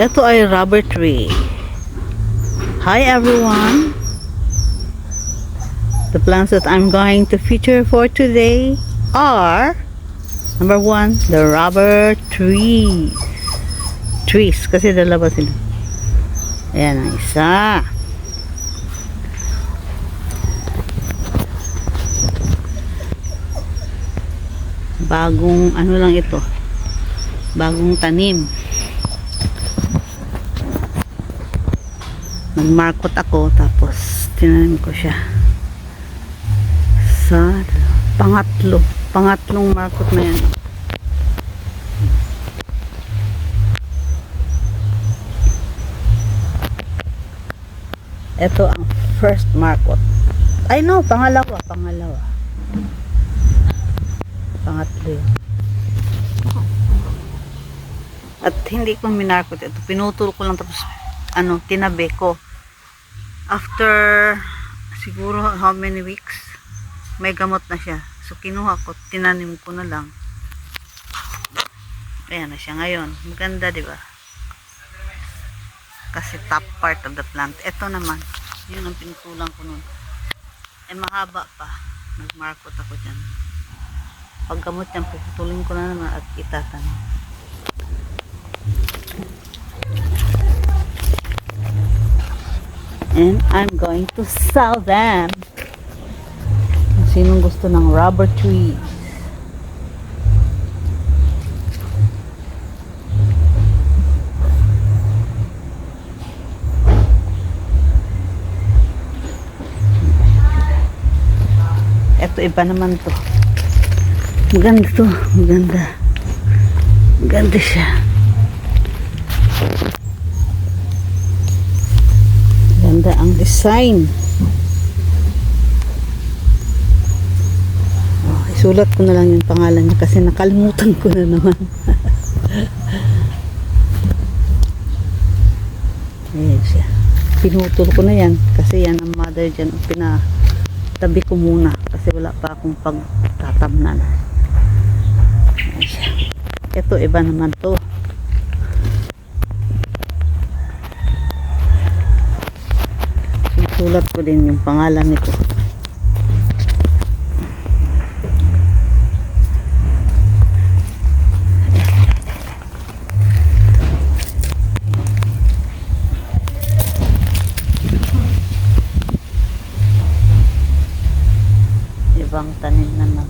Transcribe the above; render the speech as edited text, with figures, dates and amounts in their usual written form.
Ito ay rubber tree. Hi everyone. The plants that I'm going to feature for today are number 1, the rubber trees. Trees, kasi dalawa sila. Ayan ang isa. Bagong ano lang ito. Bagong tanim. Nagmarkot ako tapos tinanim ko siya sa pangatlong markot na yan. Ito ang first markot. Ay no, pangalawa. Pangatlo yun. At hindi ko minarkot ito. Pinutol ko lang tapos tinabi ko. After siguro how many weeks, may gamot na siya. So kinuha ko, tinanim ko na lang. Ayan na siya ngayon. Maganda, di ba? Kasi top part of the plant. Ito naman, yun ang pinutulan ko nun. Eh mahaba pa. Nagmarkot ako dyan. Pag gamot yan, puputulin ko na naman at itatanim. And I'm going to sell them. Sinong gusto ng rubber trees? Ito iba naman to. Maganda to. Maganda siya. Ganda ang design. Isulat ko na lang yung pangalan niya kasi nakalimutan ko na naman. Ayan siya. Pinutol ko na yan kasi yan ang mother dyan. Pinatabi ko muna kasi wala pa akong pagtatamnan. Ayan siya. Ito iba naman to. Sulat ko din yung pangalan nito. Ibang tanim naman.